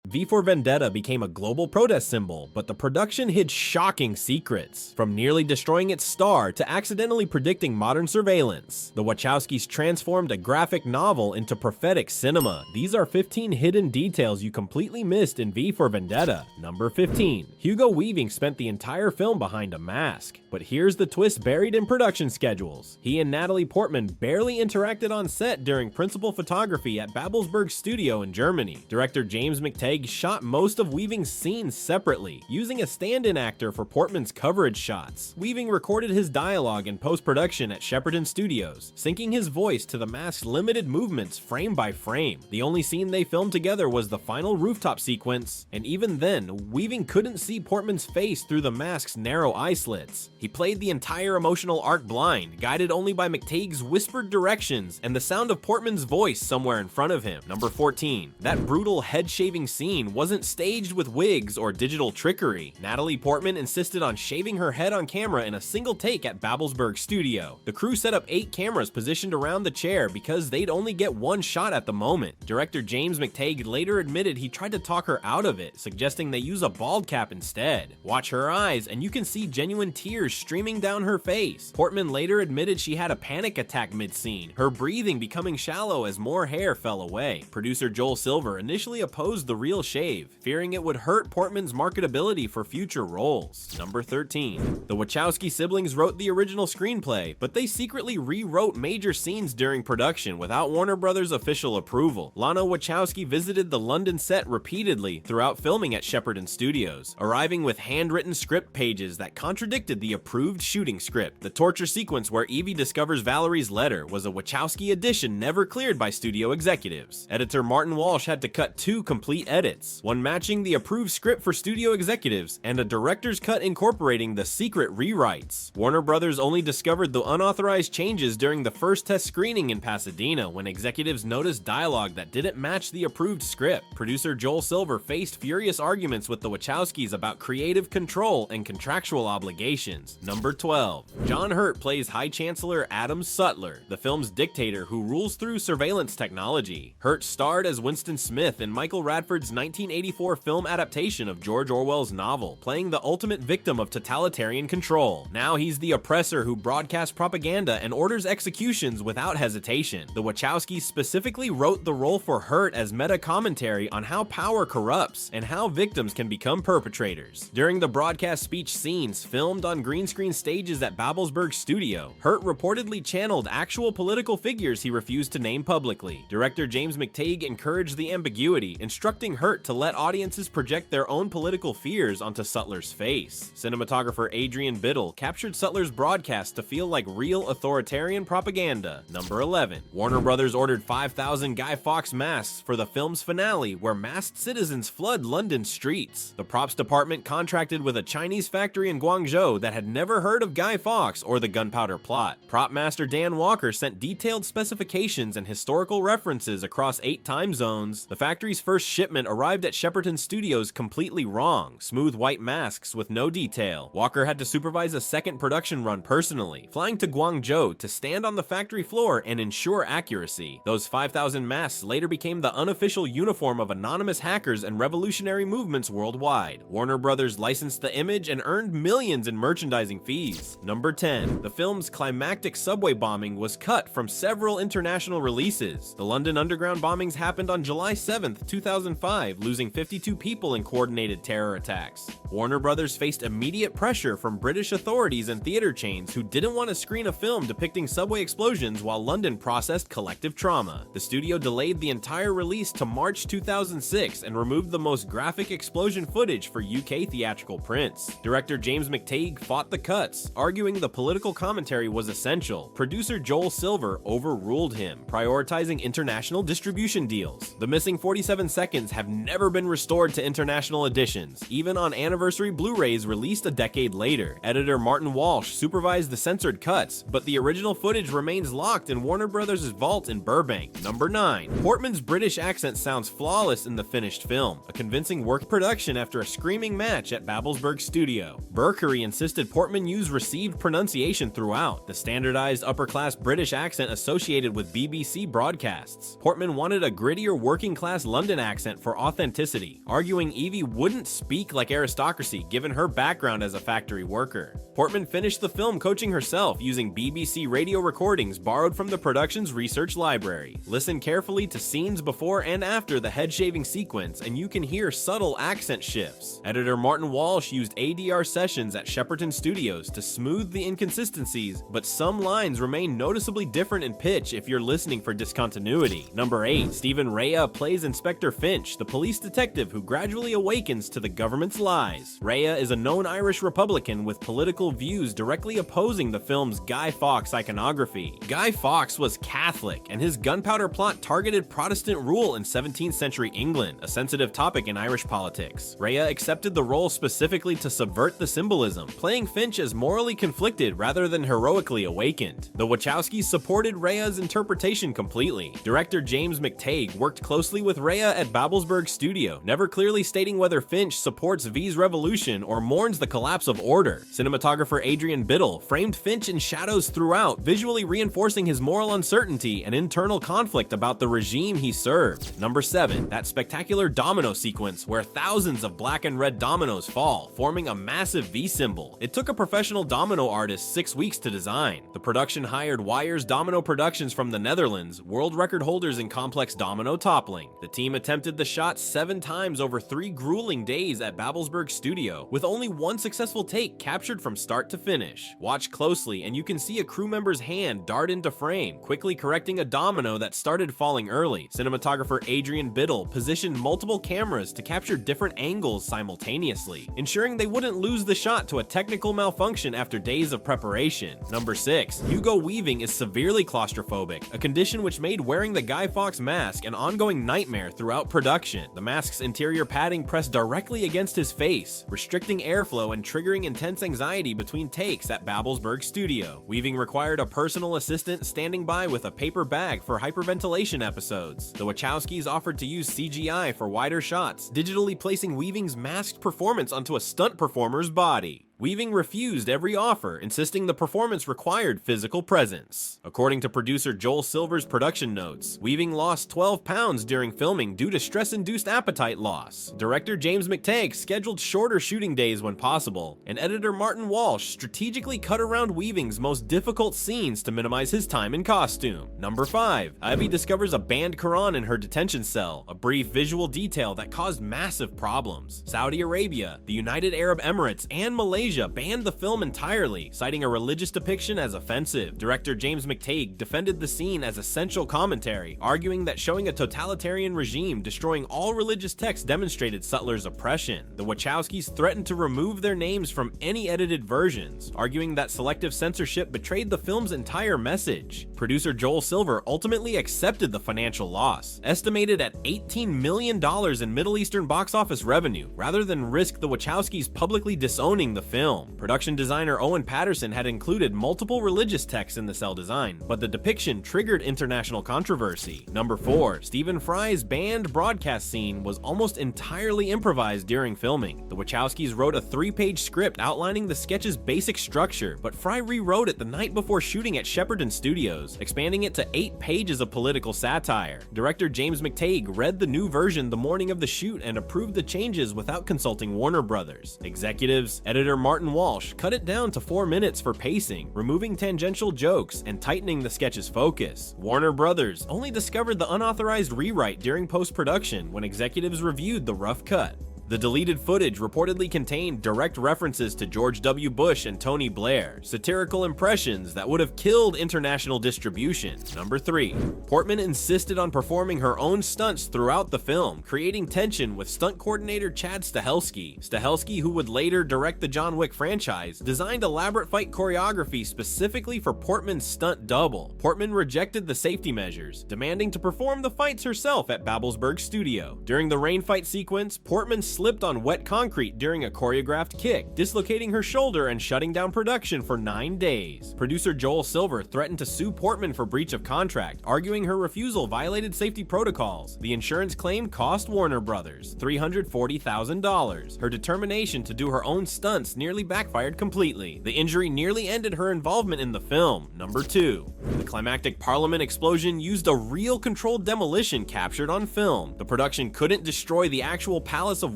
V for Vendetta became a global protest symbol, but the production hid shocking secrets, from nearly destroying its star to accidentally predicting modern surveillance. The Wachowskis transformed a graphic novel into prophetic cinema. These are 15 hidden details you completely missed in V for Vendetta. Number 15. Hugo Weaving spent the entire film behind a mask, but here's the twist buried in production schedules. He and Natalie Portman barely interacted on set during principal photography at Babelsberg Studio in Germany. Director James McTeigue shot most of Weaving's scenes separately, using a stand-in actor for Portman's coverage shots. Weaving recorded his dialogue in post-production at Shepperton Studios, syncing his voice to the mask's limited movements frame by frame. The only scene they filmed together was the final rooftop sequence, and even then, Weaving couldn't see Portman's face through the mask's narrow eye slits. He played the entire emotional arc blind, guided only by McTeige's whispered directions and the sound of Portman's voice somewhere in front of him. Number 14. That brutal head-shaving scene wasn't staged with wigs or digital trickery. Natalie Portman insisted on shaving her head on camera in a single take at Babelsberg Studio. The crew set up 8 cameras positioned around the chair because they'd only get one shot at the moment. Director James McTeigue later admitted he tried to talk her out of it, suggesting they use a bald cap instead. Watch her eyes and you can see genuine tears streaming down her face. Portman later admitted she had a panic attack mid-scene, her breathing becoming shallow as more hair fell away. Producer Joel Silver initially opposed the real shave, fearing it would hurt Portman's marketability for future roles. Number 13. The Wachowski siblings wrote the original screenplay, but they secretly rewrote major scenes during production without Warner Brothers' official approval. Lana Wachowski visited the London set repeatedly throughout filming at Shepperton Studios, arriving with handwritten script pages that contradicted the approved shooting script. The torture sequence where Evie discovers Valerie's letter was a Wachowski addition never cleared by studio executives. Editor Martin Walsh had to cut 2 complete edits, one matching the approved script for studio executives, and a director's cut incorporating the secret rewrites. Warner Brothers only discovered the unauthorized changes during the first test screening in Pasadena when executives noticed dialogue that didn't match the approved script. Producer Joel Silver faced furious arguments with the Wachowskis about creative control and contractual obligations. Number 12. John Hurt plays High Chancellor Adam Sutler, the film's dictator who rules through surveillance technology. Hurt starred as Winston Smith in Michael Radford's 1984 film adaptation of George Orwell's novel, playing the ultimate victim of totalitarian control. Now he's the oppressor who broadcasts propaganda and orders executions without hesitation. The Wachowskis specifically wrote the role for Hurt as meta-commentary on how power corrupts and how victims can become perpetrators. During the broadcast speech scenes filmed on green screen stages at Babelsberg Studio, Hurt reportedly channeled actual political figures he refused to name publicly. Director James McTeigue encouraged the ambiguity, instructing Hurt to let audiences project their own political fears onto Sutler's face. Cinematographer Adrian Biddle captured Sutler's broadcast to feel like real authoritarian propaganda. Number 11. Warner Brothers ordered 5,000 Guy Fawkes masks for the film's finale, where masked citizens flood London streets. The props department contracted with a Chinese factory in Guangzhou that had never heard of Guy Fawkes or the gunpowder plot. Prop master Dan Walker sent detailed specifications and historical references across 8 time zones. The factory's first shipment arrived at Shepperton Studios completely wrong, smooth white masks with no detail. Walker had to supervise a second production run personally, flying to Guangzhou to stand on the factory floor and ensure accuracy. Those 5,000 masks later became the unofficial uniform of anonymous hackers and revolutionary movements worldwide. Warner Brothers licensed the image and earned millions in merchandising fees. Number 10. The film's climactic subway bombing was cut from several international releases. The London Underground bombings happened on July 7, 2005, losing 52 people in coordinated terror attacks. Warner Brothers faced immediate pressure from British authorities and theater chains who didn't want to screen a film depicting subway explosions while London processed collective trauma. The studio delayed the entire release to March 2006 and removed the most graphic explosion footage for UK theatrical prints. Director James McTeigue fought the cuts, arguing the political commentary was essential. Producer Joel Silver overruled him, prioritizing international distribution deals. The missing 47 seconds have never been restored to international editions, even on anniversary Blu-rays released a decade later. Editor Martin Walsh supervised the censored cuts, but the original footage remains locked in Warner Brothers' vault in Burbank. Number 9. Portman's British accent sounds flawless in the finished film, a convincing work production after a screaming match at Babelsberg Studio. Berkery insisted Portman use received pronunciation throughout, the standardized upper-class British accent associated with BBC broadcasts. Portman wanted a grittier working-class London accent for authenticity, arguing Evie wouldn't speak like aristocracy given her background as a factory worker. Portman finished the film coaching herself using BBC radio recordings borrowed from the production's research library. Listen carefully to scenes before and after the head-shaving sequence and you can hear subtle accent shifts. Editor Martin Walsh used ADR sessions at Shepperton Studios to smooth the inconsistencies, but some lines remain noticeably different in pitch if you're listening for discontinuity. Number 8. Stephen Rea plays Inspector Finch, the police detective who gradually awakens to the government's lies. Rea is a known Irish Republican with political views directly opposing the film's Guy Fawkes iconography. Guy Fawkes was Catholic, and his gunpowder plot targeted Protestant rule in 17th century England, a sensitive topic in Irish politics. Rea accepted the role specifically to subvert the symbolism, playing Finch as morally conflicted rather than heroically awakened. The Wachowskis supported Rea's interpretation completely. Director James McTeigue worked closely with Rea at Babelsberg Studio, never clearly stating whether Finch supports V's revolution or mourns the collapse of order. Cinematographer Adrian Biddle framed Finch in shadows throughout, visually reinforcing his moral uncertainty and internal conflict about the regime he served. Number 7. That spectacular domino sequence where thousands of black and red dominoes fall, forming a massive V symbol. It took a professional domino artist 6 weeks to design. The production hired Wires Domino Productions from the Netherlands, world record holders in complex domino toppling. The team attempted the shot 7 times over 3 grueling days at Babelsberg Studio, with only one successful take captured from start to finish. Watch closely and you can see a crew member's hand dart into frame, quickly correcting a domino that started falling early. Cinematographer Adrian Biddle positioned multiple cameras to capture different angles simultaneously, ensuring they wouldn't lose the shot to a technical malfunction after days of preparation. Number 6. Hugo Weaving is severely claustrophobic, a condition which made wearing the Guy Fawkes mask an ongoing nightmare throughout production. The mask's interior padding pressed directly against his face, restricting airflow and triggering intense anxiety between takes at Babelsberg Studio. Weaving required a personal assistant standing by with a paper bag for hyperventilation episodes. The Wachowskis offered to use CGI for wider shots, digitally placing Weaving's masked performance onto a stunt performer's body. Weaving refused every offer, insisting the performance required physical presence. According to producer Joel Silver's production notes, Weaving lost 12 pounds during filming due to stress-induced appetite loss. Director James McTeigue scheduled shorter shooting days when possible, and editor Martin Walsh strategically cut around Weaving's most difficult scenes to minimize his time in costume. Number 5. Ivy discovers a banned Quran in her detention cell, a brief visual detail that caused massive problems. Saudi Arabia, the United Arab Emirates, and Malaysia banned the film entirely, citing a religious depiction as offensive. Director James McTeigue defended the scene as essential commentary, arguing that showing a totalitarian regime destroying all religious texts demonstrated Sutler's oppression. The Wachowskis threatened to remove their names from any edited versions, arguing that selective censorship betrayed the film's entire message. Producer Joel Silver ultimately accepted the financial loss, estimated at $18 million in Middle Eastern box office revenue, rather than risk the Wachowskis publicly disowning the film. Production designer Owen Patterson had included multiple religious texts in the cell design, but the depiction triggered international controversy. Number 4. Stephen Fry's banned broadcast scene was almost entirely improvised during filming. The Wachowskis wrote a 3-page script outlining the sketch's basic structure, but Fry rewrote it the night before shooting at Shepperton Studios, expanding it to 8 pages of political satire. Director James McTeigue read the new version the morning of the shoot and approved the changes without consulting Warner Brothers. Executives, editor Martin Walsh cut it down to 4 minutes for pacing, removing tangential jokes and tightening the sketch's focus. Warner Brothers only discovered the unauthorized rewrite during post-production when executives reviewed the rough cut. The deleted footage reportedly contained direct references to George W. Bush and Tony Blair, satirical impressions that would have killed international distribution. Number 3. Portman insisted on performing her own stunts throughout the film, creating tension with stunt coordinator Chad Stahelski. Stahelski, who would later direct the John Wick franchise, designed elaborate fight choreography specifically for Portman's stunt double. Portman rejected the safety measures, demanding to perform the fights herself at Babelsberg Studio. During the rain fight sequence, Portman slipped on wet concrete during a choreographed kick, dislocating her shoulder and shutting down production for 9 days. Producer Joel Silver threatened to sue Portman for breach of contract, arguing her refusal violated safety protocols. The insurance claim cost Warner Brothers $340,000. Her determination to do her own stunts nearly backfired completely. The injury nearly ended her involvement in the film. Number 2. The climactic Parliament explosion used a real controlled demolition captured on film. The production couldn't destroy the actual Palace of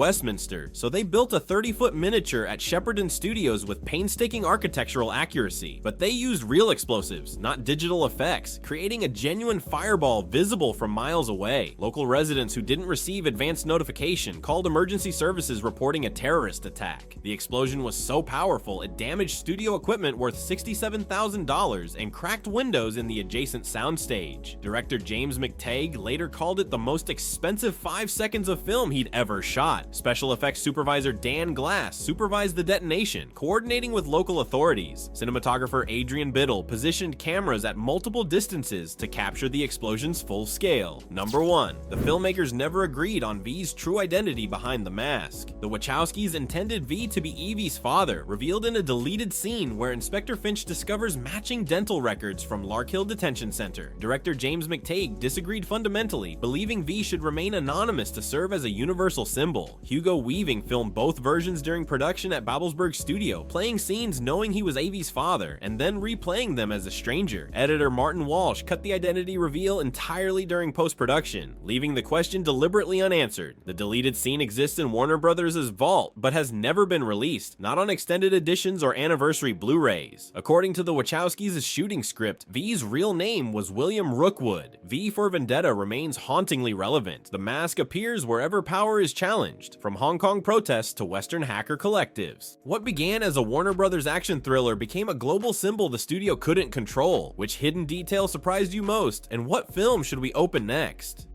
Westminster, so they built a 30-foot miniature at Shepperton Studios with painstaking architectural accuracy. But they used real explosives, not digital effects, creating a genuine fireball visible from miles away. Local residents who didn't receive advance notification called emergency services reporting a terrorist attack. The explosion was so powerful it damaged studio equipment worth $67,000 and cracked windows in the adjacent soundstage. Director James McTeigue later called it the most expensive 5 seconds of film he'd ever shot. Special effects supervisor Dan Glass supervised the detonation, coordinating with local authorities. Cinematographer Adrian Biddle positioned cameras at multiple distances to capture the explosion's full scale. Number 1. The filmmakers never agreed on V's true identity behind the mask. The Wachowskis intended V to be Evie's father, revealed in a deleted scene where Inspector Finch discovers matching dental records from Larkhill Detention Center. Director James McTeigue disagreed fundamentally, believing V should remain anonymous to serve as a universal symbol. Hugo Weaving filmed both versions during production at Babelsberg Studio, playing scenes knowing he was Evie's father, and then replaying them as a stranger. Editor Martin Walsh cut the identity reveal entirely during post-production, leaving the question deliberately unanswered. The deleted scene exists in Warner Brothers' vault, but has never been released, not on extended editions or anniversary Blu-rays. According to the Wachowskis' shooting script, V's real name was William Rookwood. V for Vendetta remains hauntingly relevant. The mask appears wherever power is challenged, from Hong Kong protests to Western hacker collectives. What began as a Warner Brothers action thriller became a global symbol the studio couldn't control. Which hidden detail surprised you most, and what film should we open next?